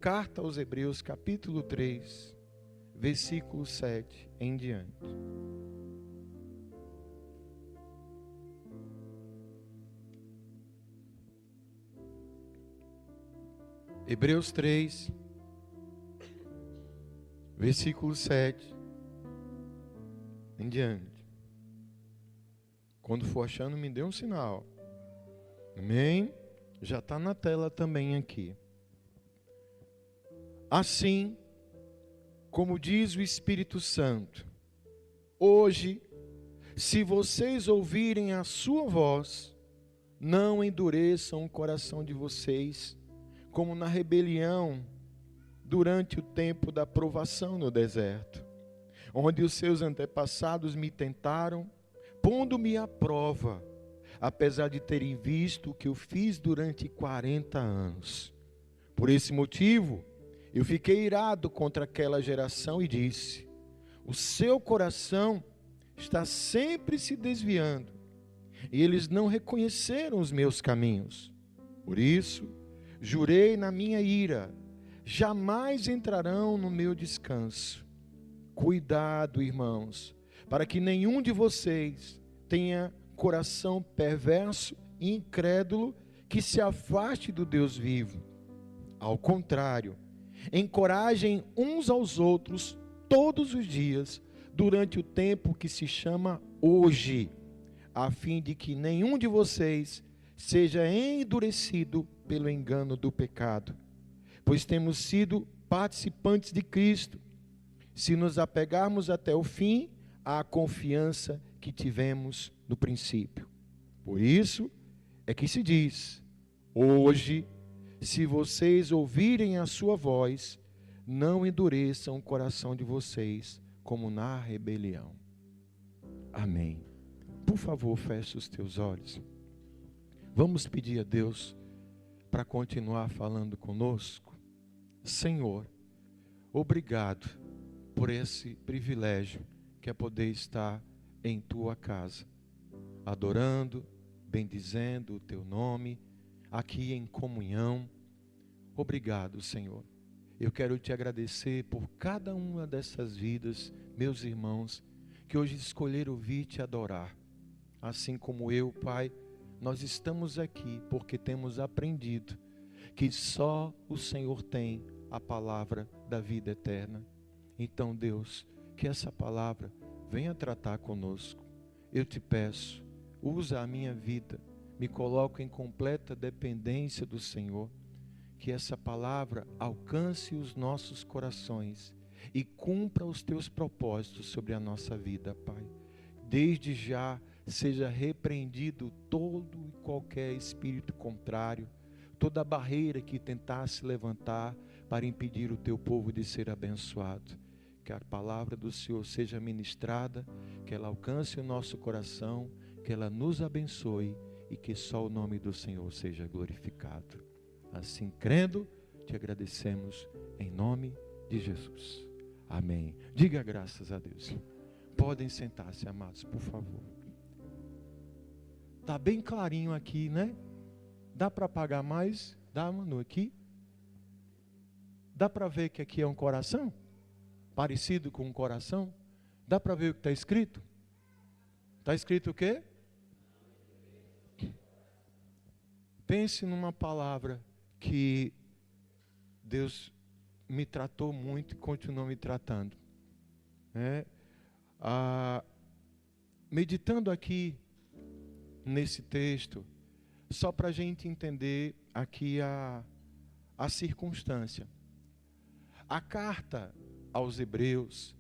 Carta aos Hebreus, capítulo 3, versículo 7 em diante. Hebreus 3, versículo 7 em diante. Quando for achando, me dê um sinal. Amém? Já está na tela também aqui. Assim, como diz o Espírito Santo, hoje, se vocês ouvirem a sua voz, não endureçam o coração de vocês, como na rebelião durante o tempo da provação no deserto, onde os seus antepassados me tentaram, pondo-me à prova, apesar de terem visto o que eu fiz durante 40 anos. Por esse motivo, eu fiquei irado contra aquela geração e disse: o seu coração está sempre se desviando, e eles não reconheceram os meus caminhos. Por isso, jurei na minha ira: jamais entrarão no meu descanso. Cuidado, irmãos, para que nenhum de vocês tenha coração perverso e incrédulo que se afaste do Deus vivo. Ao contrário, encorajem uns aos outros todos os dias, durante o tempo que se chama hoje, a fim de que nenhum de vocês seja endurecido pelo engano do pecado. Pois temos sido participantes de Cristo, se nos apegarmos até o fim à confiança que tivemos no princípio. Por isso é que se diz: hoje, se vocês ouvirem a sua voz, não endureçam o coração de vocês, como na rebelião. Amém. Por favor, feche os teus olhos. Vamos pedir a Deus para continuar falando conosco. Senhor, obrigado por esse privilégio que é poder estar em tua casa, adorando, bendizendo o teu nome, aqui em comunhão. Obrigado, Senhor. Eu quero te agradecer por cada uma dessas vidas, meus irmãos, que hoje escolheram vir te adorar. Assim como eu, Pai, nós estamos aqui porque temos aprendido que só o Senhor tem a palavra da vida eterna. Então, Deus, que essa palavra venha tratar conosco. Eu te peço, usa a minha vida, me coloco em completa dependência do Senhor, que essa palavra alcance os nossos corações e cumpra os teus propósitos sobre a nossa vida, Pai. Desde já seja repreendido todo e qualquer espírito contrário, toda barreira que tentasse levantar para impedir o teu povo de ser abençoado. Que a palavra do Senhor seja ministrada, que ela alcance o nosso coração, que ela nos abençoe e que só o nome do Senhor seja glorificado. Assim, crendo, te agradecemos em nome de Jesus. Amém. Diga graças a Deus. Podem sentar-se, amados, por favor. Está bem clarinho aqui, né? Dá para apagar mais? Dá, Manu, aqui? Dá para ver que aqui é um coração? Parecido com um coração? Dá para ver o que está escrito? Está escrito o quê? Pense numa palavra que Deus me tratou muito e continua me tratando. Meditando aqui nesse texto, só para a gente entender aqui a circunstância. A carta aos Hebreus,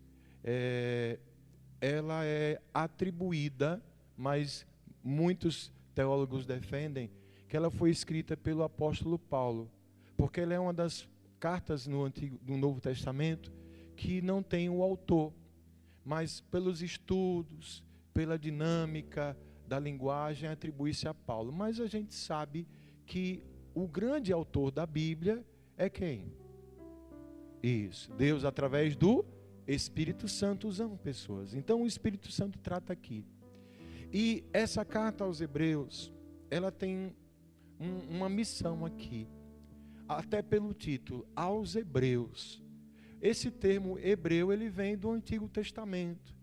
ela é atribuída, mas muitos teólogos defendem que ela foi escrita pelo apóstolo Paulo, porque ela é uma das cartas no Novo Testamento que não tem o autor, mas pelos estudos, pela dinâmica da linguagem, atribui-se a Paulo. Mas a gente sabe que o grande autor da Bíblia é quem? Isso, Deus através do Espírito Santo usando pessoas. Então o Espírito Santo trata aqui. E essa carta aos Hebreus, ela tem uma missão aqui. até pelo título, aos Hebreus. Esse termo hebreu, ele vem do Antigo Testamento,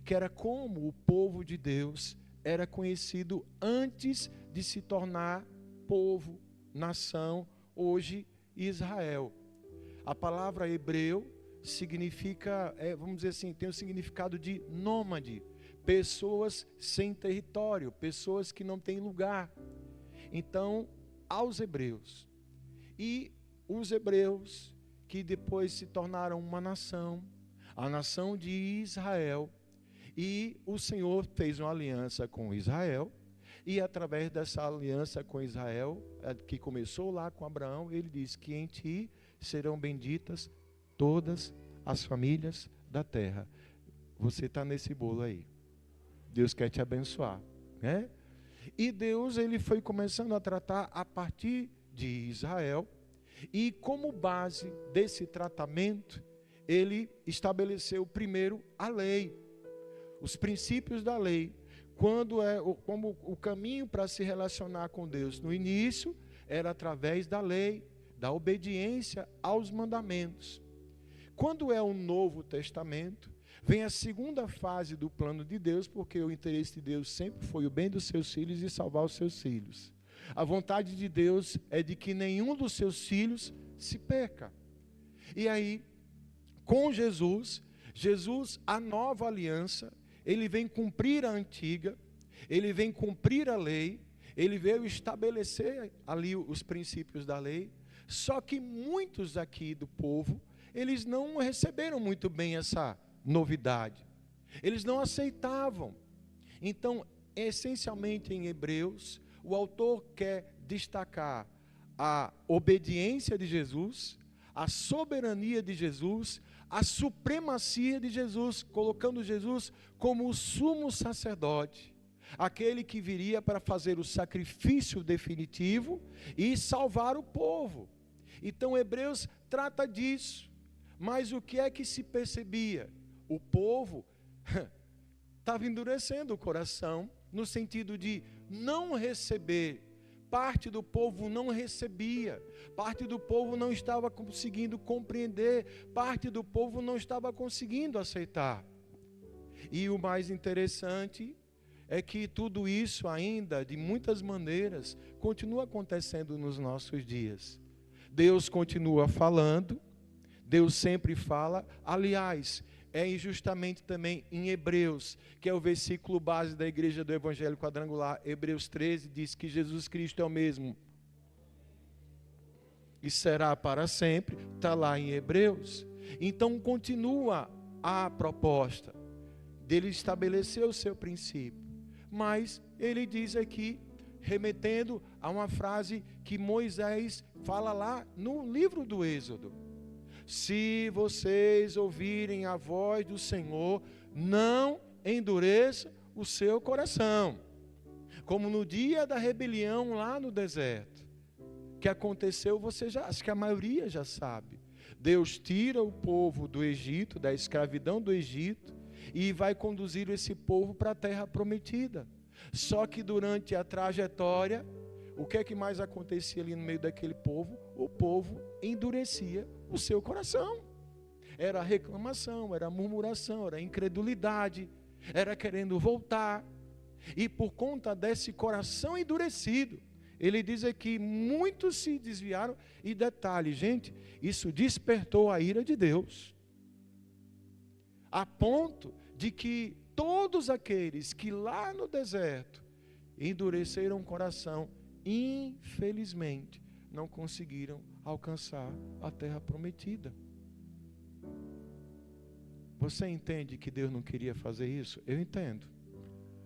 que era como o povo de Deus era conhecido antes de se tornar povo, nação, hoje Israel. A palavra hebreu significa, vamos dizer assim, tem o significado de nômade, pessoas sem território, pessoas que não têm lugar. Então, aos Hebreus. E os hebreus, que depois se tornaram uma nação, a nação de Israel, e o Senhor fez uma aliança com Israel, e através dessa aliança com Israel, que começou lá com Abraão, ele diz que em ti serão benditas todas as famílias da terra. Você está nesse bolo aí. Deus quer te abençoar, né? E Deus, ele foi começando a tratar a partir de Israel, e como base desse tratamento, ele estabeleceu primeiro a lei, os princípios da lei, como o caminho para se relacionar com Deus. No início, era através da lei, da obediência aos mandamentos. Quando é o Novo Testamento, vem a segunda fase do plano de Deus, porque o interesse de Deus sempre foi o bem dos seus filhos e salvar os seus filhos. A vontade de Deus é de que nenhum dos seus filhos se perca. E aí, com Jesus, a nova aliança, ele vem cumprir a antiga, ele vem cumprir a lei, ele veio estabelecer ali os princípios da lei, só que muitos aqui do povo, eles não receberam muito bem essa novidade, eles não aceitavam. Então, essencialmente em Hebreus, o autor quer destacar a obediência de Jesus, a soberania de Jesus, a supremacia de Jesus, colocando Jesus como o sumo sacerdote, aquele que viria para fazer o sacrifício definitivo e salvar o povo. Então Hebreus trata disso. Mas o que é que se percebia? O povo estava endurecendo o coração, no sentido de não receber. Parte do povo não recebia, parte do povo não estava conseguindo compreender, parte do povo não estava conseguindo aceitar. E o mais interessante é que tudo isso ainda, de muitas maneiras, continua acontecendo nos nossos dias. Deus continua falando, Deus sempre fala. Aliás, é injustamente também em Hebreus, que é o versículo base da igreja do Evangelho Quadrangular, Hebreus 13, diz que Jesus Cristo é o mesmo e será para sempre, está lá em Hebreus. Então continua a proposta dele estabelecer o seu princípio, mas ele diz aqui, remetendo a uma frase que Moisés fala lá no livro do Êxodo: se vocês ouvirem a voz do Senhor, não endureça o seu coração. Como no dia da rebelião lá no deserto, que aconteceu, acho que a maioria já sabe. Deus tira o povo do Egito, da escravidão do Egito, e vai conduzir esse povo para a terra prometida. Só que durante a trajetória, o que é que mais acontecia ali no meio daquele povo? O povo endurecia o seu coração. Era reclamação, era murmuração, era incredulidade, era querendo voltar. E por conta desse coração endurecido, ele diz aqui, muitos se desviaram. E detalhe, gente, isso despertou a ira de Deus, a ponto de que todos aqueles que lá no deserto endureceram o coração, infelizmente, não conseguiram alcançar a terra prometida. Você entende que Deus não queria fazer isso? Eu entendo.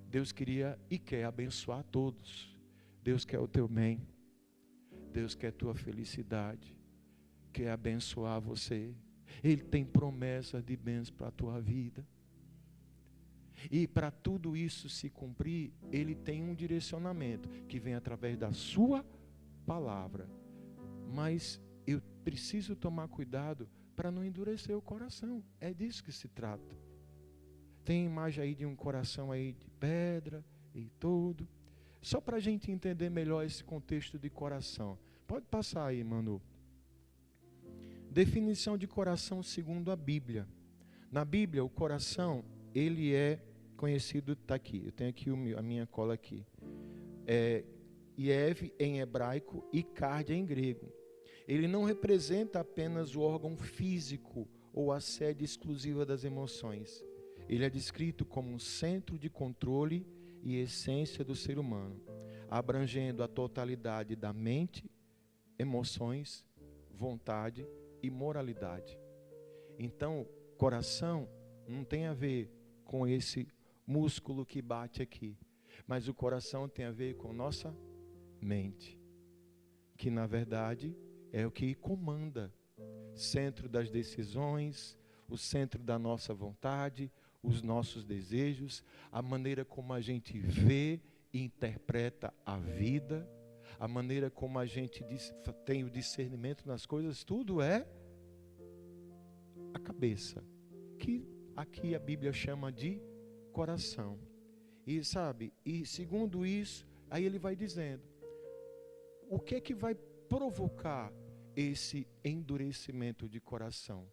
Deus queria e quer abençoar todos. Deus quer o teu bem. Deus quer a tua felicidade. Quer abençoar você. Ele tem promessas de bênçãos para a tua vida. E para tudo isso se cumprir, Ele tem um direcionamento que vem através da sua palavra. Mas eu preciso tomar cuidado para não endurecer o coração. É disso que se trata. Tem imagem aí de um coração aí de pedra e tudo. Só para a gente entender melhor esse contexto de coração. Pode passar aí, Manu. Definição de coração segundo a Bíblia. Na Bíblia, o coração, ele é conhecido, está aqui, eu tenho aqui a minha cola aqui. Iev em hebraico e cardia em grego. Ele não representa apenas o órgão físico ou a sede exclusiva das emoções. Ele é descrito como um centro de controle e essência do ser humano, abrangendo a totalidade da mente, emoções, vontade e moralidade. Então, coração não tem a ver com esse músculo que bate aqui, mas o coração tem a ver com nossa mente, que na verdade é o que comanda, centro das decisões, o centro da nossa vontade, os nossos desejos, a maneira como a gente vê e interpreta a vida, a maneira como a gente tem o discernimento nas coisas, tudo é a cabeça, que aqui a Bíblia chama de coração. E sabe, e segundo isso, aí ele vai dizendo, o que é que vai provocar esse endurecimento de coração?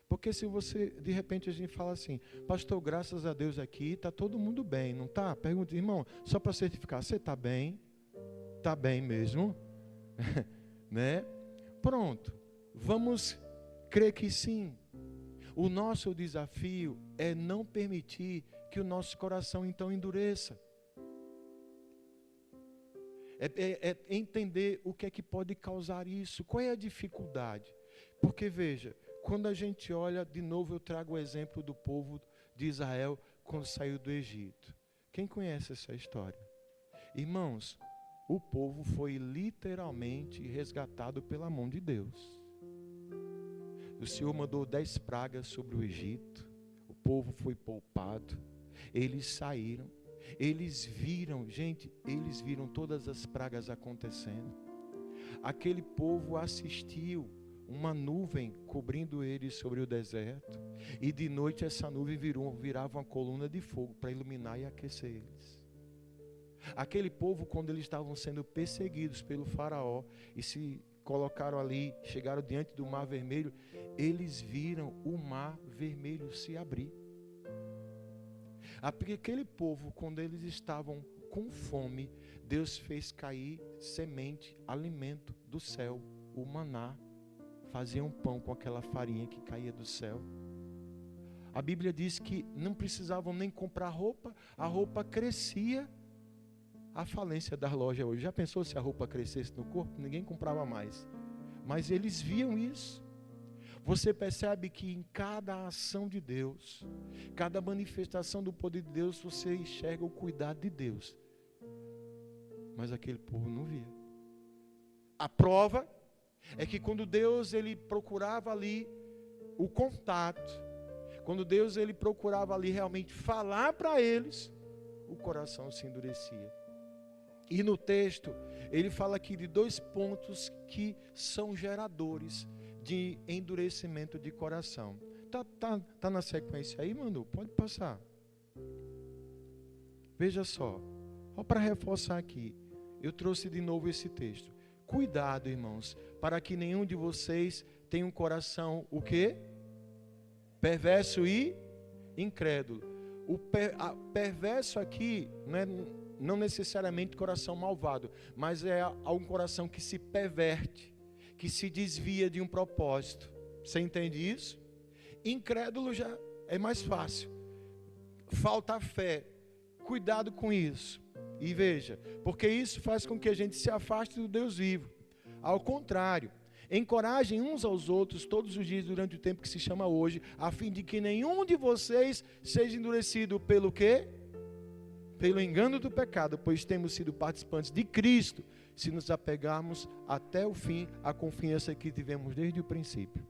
Porque se você, de repente a gente fala assim, pastor, graças a Deus aqui está todo mundo bem, não está? Pergunta, irmão, só para certificar, você está bem? Está bem mesmo? Né? Pronto, vamos crer que sim. O nosso desafio é não permitir que o nosso coração então endureça. É entender o que é que pode causar isso, qual é a dificuldade. Porque veja, quando a gente olha, de novo eu trago o exemplo do povo de Israel quando saiu do Egito. Quem conhece essa história? Irmãos, o povo foi literalmente resgatado pela mão de Deus. O Senhor mandou 10 pragas sobre o Egito, o povo foi poupado, eles saíram, eles viram, gente, eles viram todas as pragas acontecendo. Aquele povo assistiu uma nuvem cobrindo eles sobre o deserto, e de noite essa nuvem virava uma coluna de fogo para iluminar e aquecer eles. Aquele povo, quando eles estavam sendo perseguidos pelo faraó e se colocaram ali, chegaram diante do Mar Vermelho, eles viram o Mar Vermelho se abrir. Aquele povo, quando eles estavam com fome, Deus fez cair semente, alimento do céu, o maná. Faziam pão com aquela farinha que caía do céu. A Bíblia diz que não precisavam nem comprar roupa, a roupa crescia. A falência das lojas hoje. Já pensou se a roupa crescesse no corpo? Ninguém comprava mais. Mas eles viam isso. Você percebe que em cada ação de Deus, cada manifestação do poder de Deus, você enxerga o cuidado de Deus. Mas aquele povo não via. A prova é que quando Deus ele procurava ali o contato, quando Deus ele procurava ali realmente falar para eles, o coração se endurecia. E no texto, ele fala aqui de 2 pontos que são geradores de endurecimento de coração. Tá na sequência aí, Manu? Pode passar. Veja só para reforçar aqui, eu trouxe de novo esse texto. Cuidado, irmãos, para que nenhum de vocês tenha um coração, o quê? Perverso e incrédulo. Perverso aqui não necessariamente coração malvado, mas é um coração que se perverte, que se desvia de um propósito. Você entende isso? Incrédulo já é mais fácil. Falta fé. Cuidado com isso. E veja, porque isso faz com que a gente se afaste do Deus vivo. Ao contrário, encorajem uns aos outros todos os dias durante o tempo que se chama hoje, a fim de que nenhum de vocês seja endurecido pelo quê? Pelo engano do pecado, pois temos sido participantes de Cristo, se nos apegarmos até o fim à confiança que tivemos desde o princípio.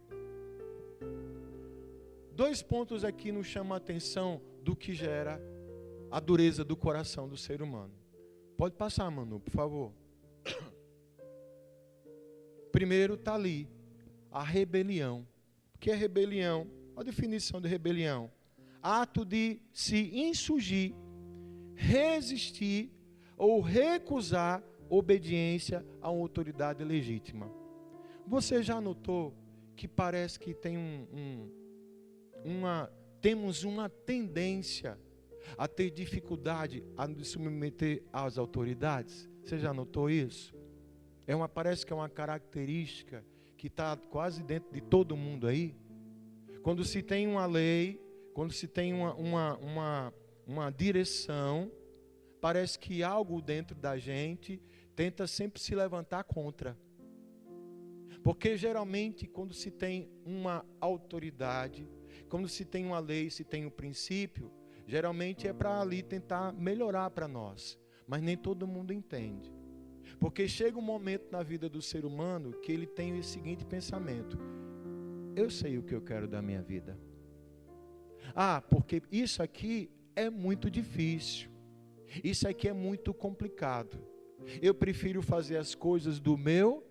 2 pontos aqui nos chamam a atenção do que gera a dureza do coração do ser humano. Pode passar, Manu, por favor. Primeiro está ali, a rebelião. O que é rebelião? A definição de rebelião: ato de se insurgir, resistir ou recusar obediência a uma autoridade legítima. Você já notou que parece que tem temos uma tendência a ter dificuldade a nos submeter às autoridades. Você já notou isso? Parece que é uma característica que está quase dentro de todo mundo aí. Quando se tem uma lei, quando se tem uma direção, parece que algo dentro da gente tenta sempre se levantar contra. Porque geralmente quando se tem uma autoridade, quando se tem uma lei, se tem um princípio, geralmente é para ali tentar melhorar para nós. Mas nem todo mundo entende. Porque chega um momento na vida do ser humano que ele tem o seguinte pensamento: eu sei o que eu quero da minha vida. Porque isso aqui é muito difícil. Isso aqui é muito complicado. Eu prefiro fazer as coisas do meu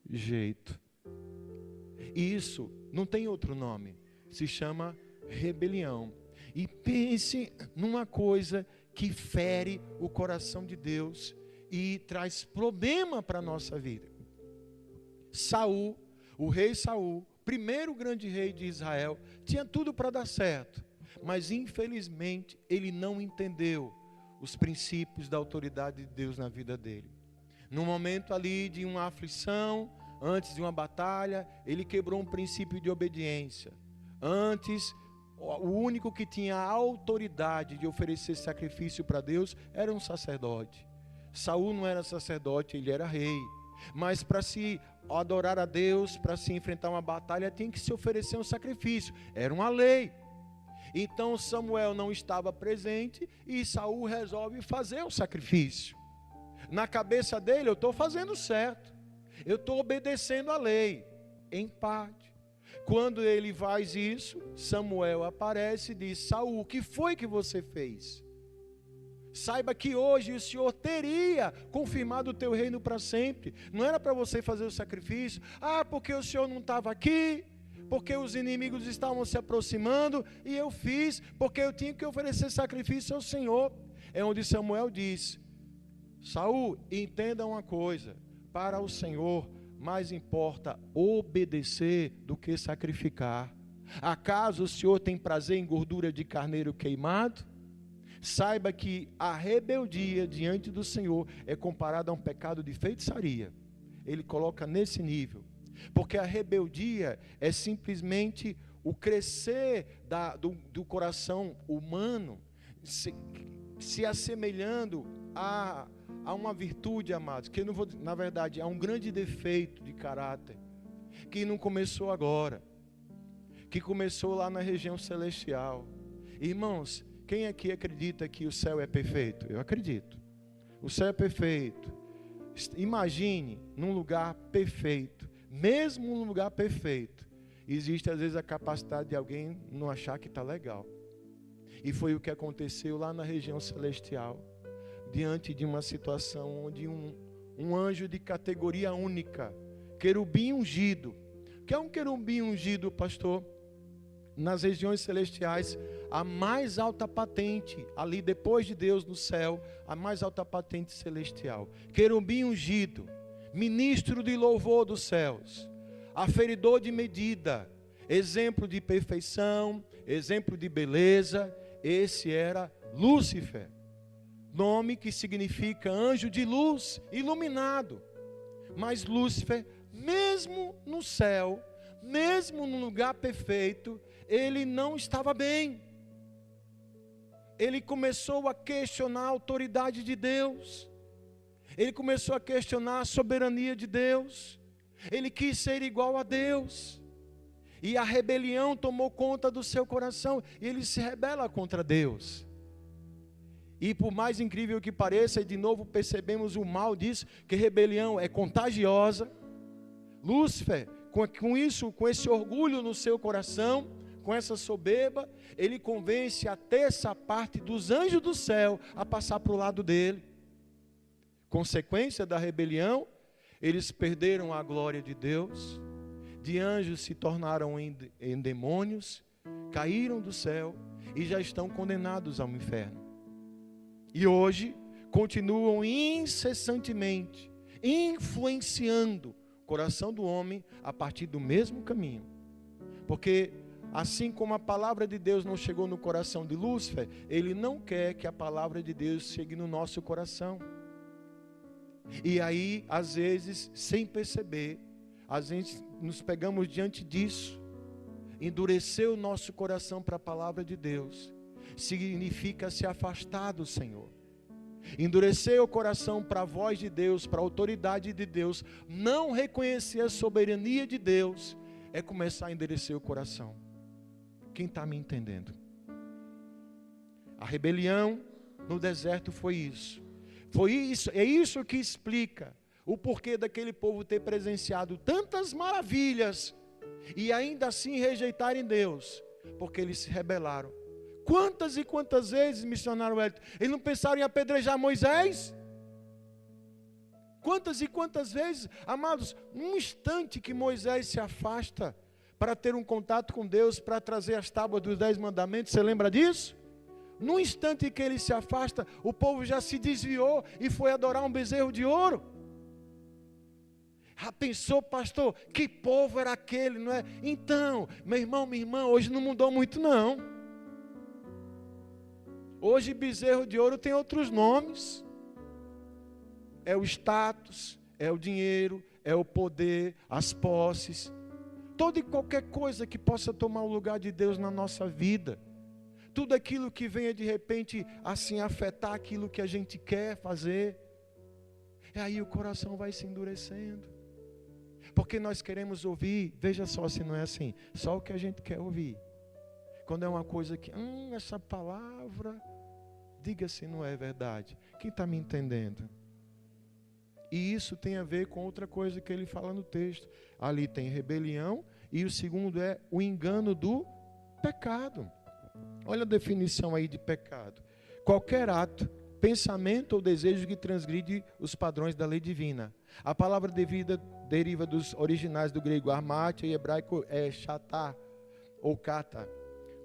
jeito. E isso não tem outro nome. Se chama rebelião. E pense numa coisa que fere o coração de Deus e traz problema para a nossa vida. Saul, o rei Saul, primeiro grande rei de Israel, tinha tudo para dar certo, mas infelizmente ele não entendeu os princípios da autoridade de Deus na vida dele. No momento ali de uma aflição, antes de uma batalha, ele quebrou um princípio de obediência. Antes, o único que tinha a autoridade de oferecer sacrifício para Deus era um sacerdote. Saul não era sacerdote, ele era rei. Mas para se adorar a Deus, para se enfrentar uma batalha, tinha que se oferecer um sacrifício. Era uma lei. Então Samuel não estava presente e Saul resolve fazer o sacrifício. Na cabeça dele, eu estou fazendo certo. Eu estou obedecendo a lei, em parte. Quando ele faz isso, Samuel aparece e diz: Saul, o que foi que você fez? Saiba que hoje o Senhor teria confirmado o teu reino para sempre. Não era para você fazer o sacrifício. Porque o Senhor não estava aqui, porque os inimigos estavam se aproximando, e eu fiz, porque eu tinha que oferecer sacrifício ao Senhor. É onde Samuel diz: Saul, entenda uma coisa, para o Senhor mais importa obedecer do que sacrificar. Acaso o Senhor tem prazer em gordura de carneiro queimado? Saiba que a rebeldia diante do Senhor é comparada a um pecado de feitiçaria. Ele coloca nesse nível. Porque a rebeldia é simplesmente o crescer do coração humano, se assemelhando a uma virtude, amados, que eu não vou, na verdade, há um grande defeito de caráter, que não começou agora, que começou lá na região celestial. Irmãos, quem aqui acredita que o céu é perfeito? Eu acredito. O céu é perfeito. Imagine num lugar perfeito. Mesmo num lugar perfeito, existe às vezes a capacidade de alguém não achar que está legal. E foi o que aconteceu lá na região celestial, diante de uma situação onde um anjo de categoria única, querubim ungido. O que é um querubim ungido, pastor? Nas regiões celestiais, a mais alta patente, ali depois de Deus no céu, a mais alta patente celestial. Querubim ungido, ministro de louvor dos céus, aferidor de medida, exemplo de perfeição, exemplo de beleza. Esse era Lúcifer, nome que significa anjo de luz, iluminado. Mas Lúcifer, mesmo no céu, mesmo no lugar perfeito, ele não estava bem. Ele começou a questionar a autoridade de Deus. Ele começou a questionar a soberania de Deus. Ele quis ser igual a Deus. E a rebelião tomou conta do seu coração. E ele se rebela contra Deus. E por mais incrível que pareça, de novo percebemos o mal disso, que rebelião é contagiosa. Lúcifer, com isso, com esse orgulho no seu coração, com essa soberba, ele convence a terça parte dos anjos do céu a passar para o lado dele. Consequência da rebelião, eles perderam a glória de Deus, de anjos se tornaram em demônios, caíram do céu e já estão condenados ao inferno. E hoje continuam incessantemente influenciando o coração do homem a partir do mesmo caminho. Porque assim como a palavra de Deus não chegou no coração de Lúcifer, ele não quer que a palavra de Deus chegue no nosso coração. E aí, às vezes, sem perceber, a gente nos pegamos diante disso. Endurecer o nosso coração para a palavra de Deus significa se afastar do Senhor. Endurecer o coração para a voz de Deus, para a autoridade de Deus, não reconhecer a soberania de Deus, é começar a endurecer o coração. Quem está me entendendo? A rebelião no deserto foi isso. É isso que explica o porquê daquele povo ter presenciado tantas maravilhas e ainda assim rejeitarem Deus, porque eles se rebelaram. Quantas e quantas vezes, missionário Wellington, eles não pensaram em apedrejar Moisés? Quantas e quantas vezes, amados, num instante que Moisés se afasta para ter um contato com Deus, para trazer as tábuas dos 10 mandamentos, você lembra disso? Num instante que ele se afasta, o povo já se desviou e foi adorar um bezerro de ouro. Já pensou, pastor, que povo era aquele, não é? Então, meu irmão, minha irmã, hoje não mudou muito não. Hoje bezerro de ouro tem outros nomes. É o status, é o dinheiro, é o poder, as posses. Toda e qualquer coisa que possa tomar o lugar de Deus na nossa vida. Tudo aquilo que venha de repente assim afetar aquilo que a gente quer fazer. E aí o coração vai se endurecendo. Porque nós queremos ouvir, veja só se não é assim, só o que a gente quer ouvir. Quando é uma coisa que, essa palavra, diga se não é verdade. Quem está me entendendo? E isso tem a ver com outra coisa que ele fala no texto. Ali tem rebelião e o segundo é o engano do pecado. Olha a definição aí de pecado. Qualquer ato, pensamento ou desejo que transgride os padrões da lei divina. A palavra deriva dos originais do grego armátia e hebraico é chatá ou kata,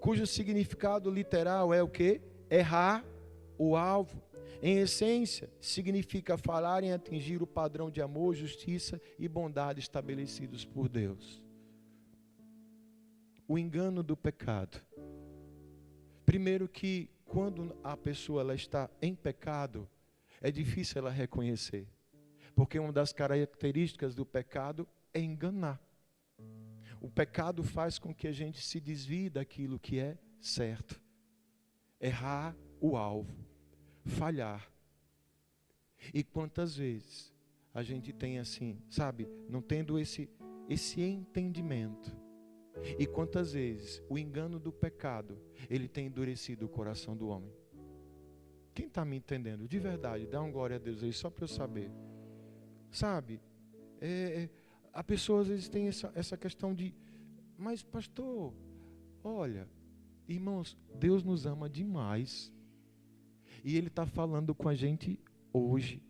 cujo significado literal é o quê? Errar o alvo. Em essência, significa falar em atingir o padrão de amor, justiça e bondade estabelecidos por Deus. O engano do pecado. Primeiro que quando a pessoa ela está em pecado, é difícil ela reconhecer. Porque uma das características do pecado é enganar. O pecado faz com que a gente se desvie daquilo que é certo. Errar o alvo. Falhar. E quantas vezes a gente tem assim, sabe, não tendo esse entendimento. E quantas vezes o engano do pecado, ele tem endurecido o coração do homem. Quem está me entendendo? De verdade, dá um glória a Deus aí, só para eu saber. Sabe, a pessoa às vezes tem essa questão de, mas pastor, olha, irmãos, Deus nos ama demais. E Ele está falando com a gente hoje.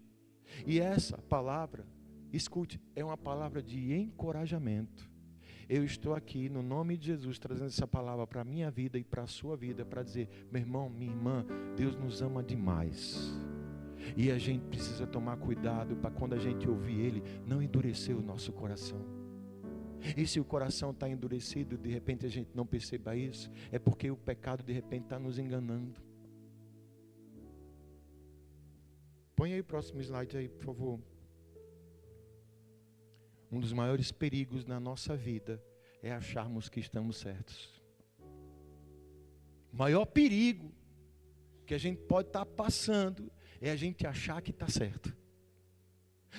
E essa palavra, escute, é uma palavra de encorajamento. Eu estou aqui no nome de Jesus trazendo essa palavra para a minha vida e para a sua vida, para dizer, meu irmão, minha irmã, Deus nos ama demais. E a gente precisa tomar cuidado para quando a gente ouvir Ele, não endurecer o nosso coração. E se o coração está endurecido, de repente a gente não perceba isso, é porque o pecado de repente está nos enganando. Põe aí o próximo slide aí, por favor. Um dos maiores perigos na nossa vida é acharmos que estamos certos. O maior perigo que a gente pode estar passando é a gente achar que está certo.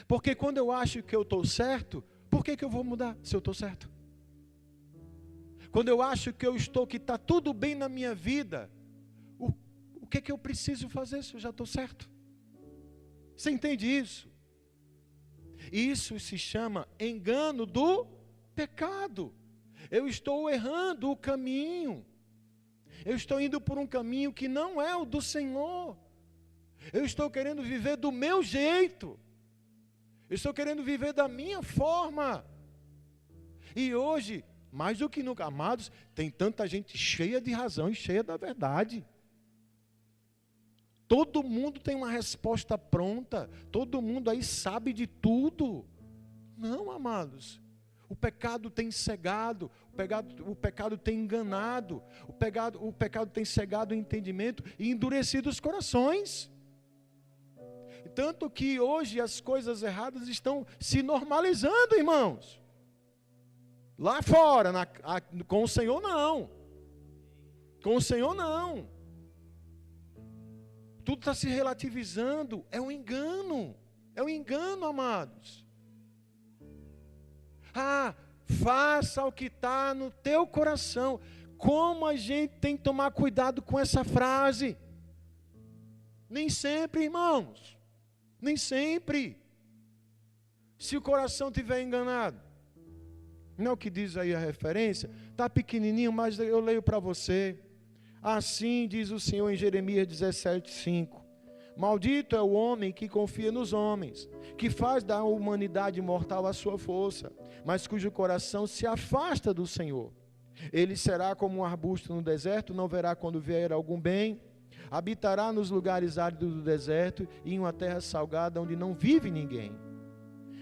Porque quando eu acho que eu estou certo, por que eu vou mudar se eu estou certo? Quando eu acho que que está tudo bem na minha vida, o que eu preciso fazer se eu já estou certo? Você entende isso? Isso se chama engano do pecado. Eu estou errando o caminho. Eu estou indo por um caminho que não é o do Senhor. Eu estou querendo viver do meu jeito. Eu estou querendo viver da minha forma. E hoje, mais do que nunca, amados, tem tanta gente cheia de razão e cheia da verdade. Todo mundo tem uma resposta pronta. Todo mundo aí sabe de tudo. Não, amados. O pecado tem cegado, o pecado tem enganado, o pecado tem cegado o entendimento e endurecido os corações. Tanto que hoje as coisas erradas estão se normalizando, irmãos. Lá fora, com o Senhor não. Com o Senhor não. Tudo está se relativizando, é um engano, amados. Faça o que está no teu coração. Como a gente tem que tomar cuidado com essa frase. Nem sempre, irmãos. Nem sempre. Se o coração estiver enganado. Não é o que diz aí a referência? Está pequenininho, mas eu leio para você. Assim diz o Senhor em Jeremias 17:5. Maldito é o homem que confia nos homens, que faz da humanidade mortal a sua força, mas cujo coração se afasta do Senhor. Ele será como um arbusto no deserto, não verá quando vier algum bem, habitará nos lugares áridos do deserto e em uma terra salgada onde não vive ninguém.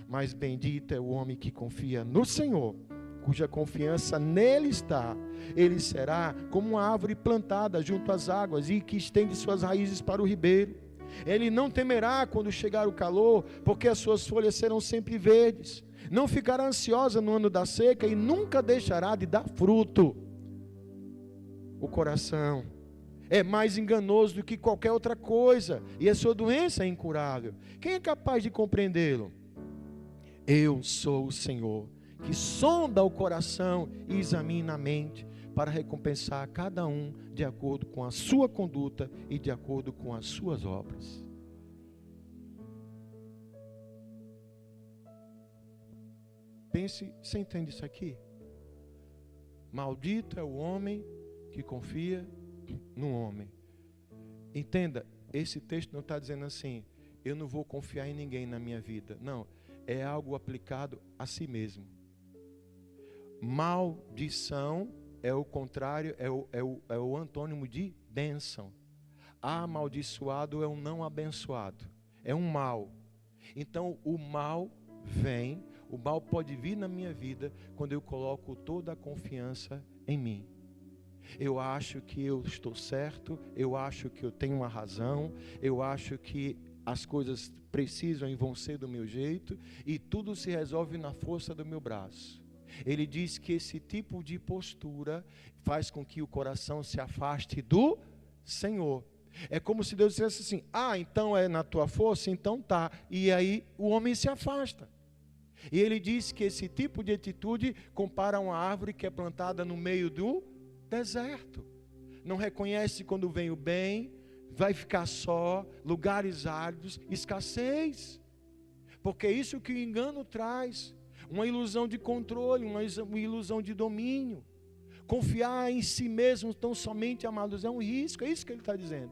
Mas bendito é o homem que confia no Senhor, cuja confiança nele está. Ele será como uma árvore plantada junto às águas e que estende suas raízes para o ribeiro. Ele não temerá quando chegar o calor, porque as suas folhas serão sempre verdes. Não ficará ansiosa no ano da seca e nunca deixará de dar fruto. O coração é mais enganoso do que qualquer outra coisa, e a sua doença é incurável. Quem é capaz de compreendê-lo? Eu sou o Senhor, que sonda o coração e examina a mente, para recompensar a cada um de acordo com a sua conduta e de acordo com as suas obras. Pense, você entende isso aqui? Maldito é o homem que confia no homem. Entenda, esse texto não está dizendo assim, eu não vou confiar em ninguém na minha vida. Não, é algo aplicado a si mesmo. Maldição é o contrário, é o antônimo de bênção. Amaldiçoado é um não abençoado, é um mal. Então o mal pode vir na minha vida quando eu coloco toda a confiança em mim. Eu acho que eu estou certo, eu acho que eu tenho uma razão, eu acho que as coisas precisam e vão ser do meu jeito, e tudo se resolve na força do meu braço. Ele diz que esse tipo de postura faz com que o coração se afaste do Senhor. É como se Deus dissesse assim, então é na tua força, então tá. E aí o homem se afasta. E ele diz que esse tipo de atitude compara uma árvore que é plantada no meio do deserto. Não reconhece quando vem o bem, vai ficar só, lugares áridos, escassez. Porque é isso que o engano traz. Uma ilusão de controle, uma ilusão de domínio. Confiar em si mesmo tão somente, amados, é um risco, é isso que ele está dizendo.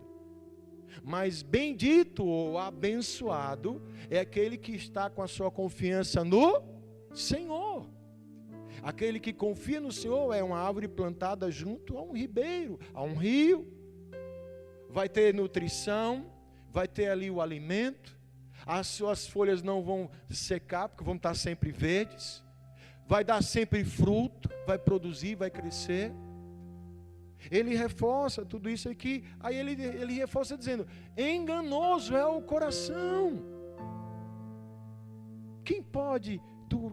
Mas bendito ou abençoado é aquele que está com a sua confiança no Senhor. Aquele que confia no Senhor é uma árvore plantada junto a um ribeiro, a um rio. Vai ter nutrição, vai ter ali o alimento. As suas folhas não vão secar, porque vão estar sempre verdes. Vai dar sempre fruto, vai produzir, vai crescer. Ele reforça tudo isso aqui. Aí ele reforça dizendo, enganoso é o coração. Quem pode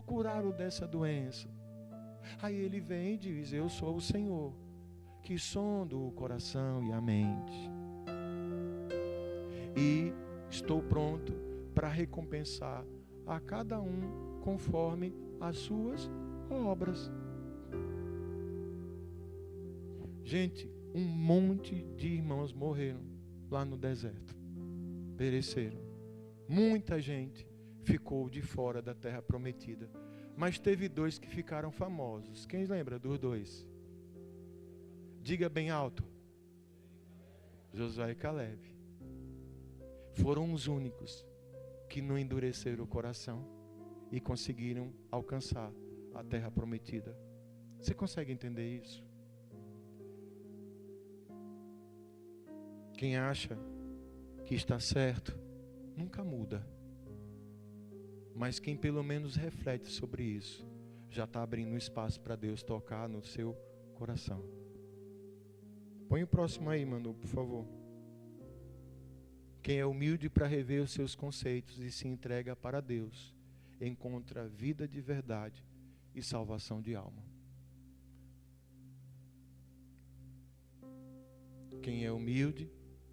curar-o dessa doença? Aí ele vem e diz, eu sou o Senhor, que sondo o coração e a mente. E estou pronto para recompensar a cada um conforme as suas obras. Gente, um monte de irmãos morreram lá no deserto, pereceram. Muita gente ficou de fora da terra prometida, mas teve 2 que ficaram famosos. Quem lembra dos 2? Diga bem alto. Josué e Caleb. Foram os únicos que não endureceram o coração e conseguiram alcançar a terra prometida. Você consegue entender isso? Quem acha que está certo, nunca muda. Mas quem pelo menos reflete sobre isso, já está abrindo um espaço para Deus tocar no seu coração. Põe o próximo aí, Manu, por favor. Quem é humilde para rever os seus conceitos e se entrega para Deus, encontra vida de verdade e salvação de alma. Quem é humilde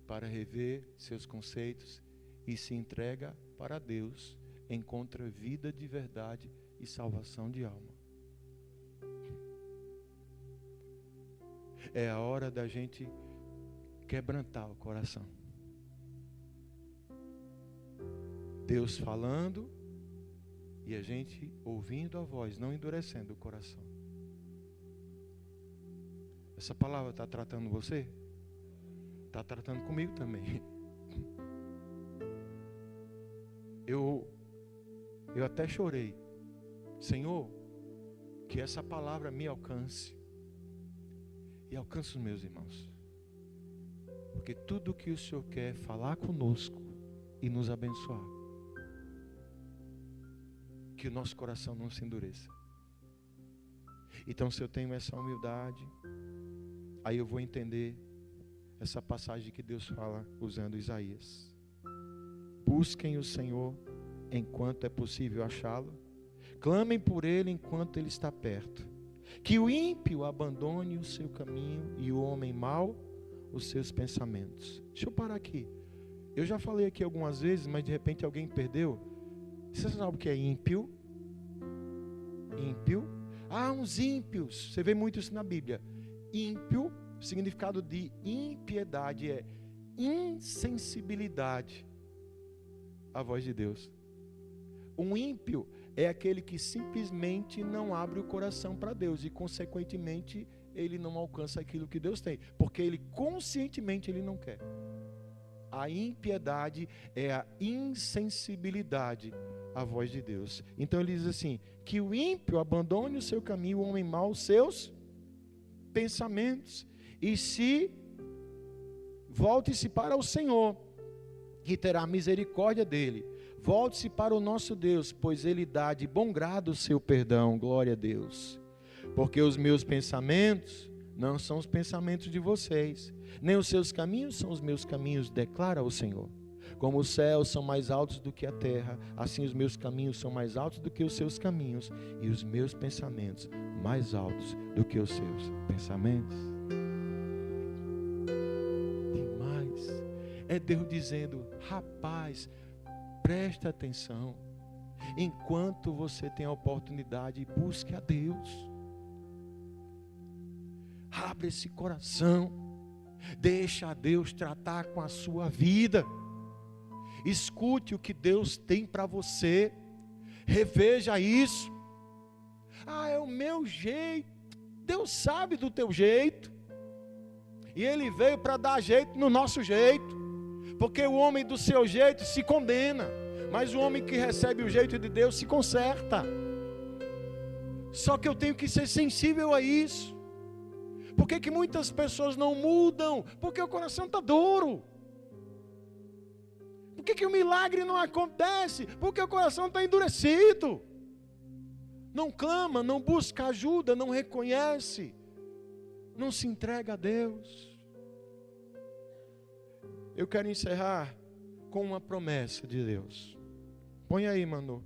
para rever seus conceitos e se entrega para Deus, encontra vida de verdade e salvação de alma. É a hora da gente quebrantar o coração. Deus falando e a gente ouvindo a voz, não endurecendo o coração. Essa palavra está tratando você? Está tratando comigo também. Eu até chorei. Senhor, que essa palavra me alcance e alcance os meus irmãos. Porque tudo que o Senhor quer é falar conosco e nos abençoar. Que o nosso coração não se endureça. Então, se eu tenho essa humildade, aí eu vou entender essa passagem que Deus fala usando Isaías. Busquem o Senhor enquanto é possível achá-lo. Clamem por Ele enquanto Ele está perto. Que o ímpio abandone o seu caminho e o homem mau os seus pensamentos. Deixa eu parar aqui. Eu já falei aqui algumas vezes, mas de repente alguém perdeu. Você sabe o que é ímpio? Ímpio. Uns ímpios. Você vê muito isso na Bíblia. Ímpio, o significado de impiedade é insensibilidade à voz de Deus. Um ímpio é aquele que simplesmente não abre o coração para Deus e, consequentemente, ele não alcança aquilo que Deus tem, porque ele conscientemente ele não quer. A impiedade é a insensibilidade à voz de Deus. Então ele diz assim, que o ímpio abandone o seu caminho, o homem mau os seus pensamentos, e volte-se para o Senhor, que terá misericórdia dele. Volte-se para o nosso Deus, pois Ele dá de bom grado o seu perdão. Glória a Deus. Porque os meus pensamentos não são os pensamentos de vocês, nem os seus caminhos são os meus caminhos, declara o Senhor. Como os céus são mais altos do que a terra, assim os meus caminhos são mais altos do que os seus caminhos, e os meus pensamentos mais altos do que os seus pensamentos. Demais. É Deus dizendo, rapaz, presta atenção, enquanto você tem a oportunidade, busque a Deus. Abre esse coração, deixa Deus tratar com a sua vida. Escute o que Deus tem para você, reveja isso. É o meu jeito. Deus sabe do teu jeito, e Ele veio para dar jeito no nosso jeito. Porque o homem do seu jeito se condena, mas o homem que recebe o jeito de Deus se conserta. Só que eu tenho que ser sensível a isso. Por que muitas pessoas não mudam? Porque o coração está duro. Por que o milagre não acontece? Porque o coração está endurecido. Não clama, não busca ajuda, não reconhece, não se entrega a Deus. Eu quero encerrar com uma promessa de Deus. Põe aí, Manu.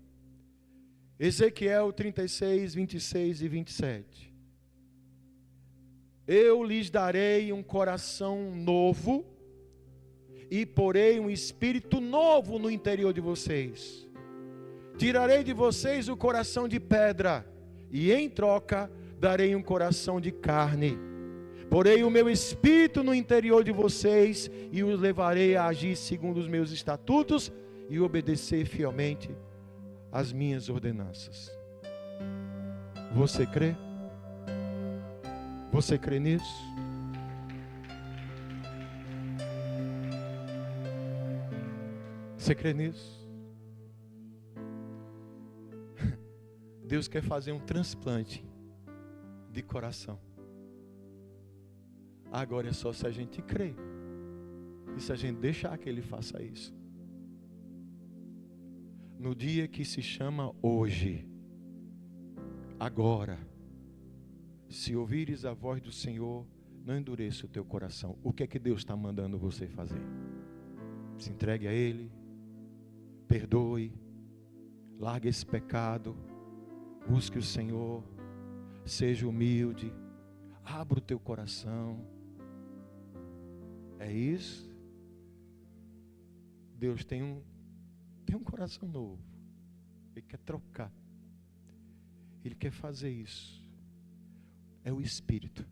Ezequiel 36, 26 e 27. Eu lhes darei um coração novo e porei um espírito novo no interior de vocês. Tirarei de vocês o coração de pedra e em troca darei um coração de carne. Porei o meu espírito no interior de vocês e os levarei a agir segundo os meus estatutos e obedecer fielmente às minhas ordenanças. Você crê? Você crê nisso? Você crê nisso? Deus quer fazer um transplante de coração. Agora é só se a gente crer e se a gente deixar que Ele faça isso. No dia que se chama hoje, Agora, se ouvires a voz do Senhor, não endureça o teu coração. O que é que Deus está mandando você fazer? Se entregue a Ele, perdoe, largue esse pecado, busque o Senhor, seja humilde, abra o teu coração. É isso? Deus tem um coração novo. Ele quer trocar. Ele quer fazer isso. É o Espírito.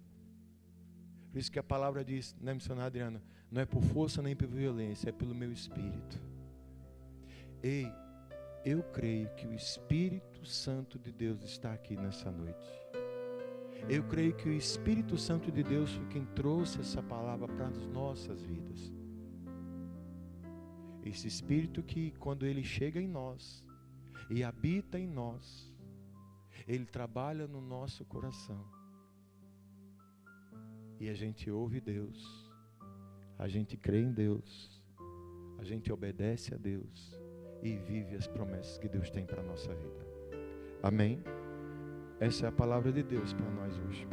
Por isso que a palavra diz, né, missionária Adriana? Não é por força nem por violência, é pelo meu Espírito. Ei, eu creio que o Espírito Santo de Deus está aqui nessa noite. Eu creio que o Espírito Santo de Deus foi quem trouxe essa palavra para as nossas vidas. Esse Espírito que, quando Ele chega em nós e habita em nós, Ele trabalha no nosso coração. E a gente ouve Deus, a gente crê em Deus, a gente obedece a Deus e vive as promessas que Deus tem para a nossa vida. Amém? Essa é a palavra de Deus para nós hoje.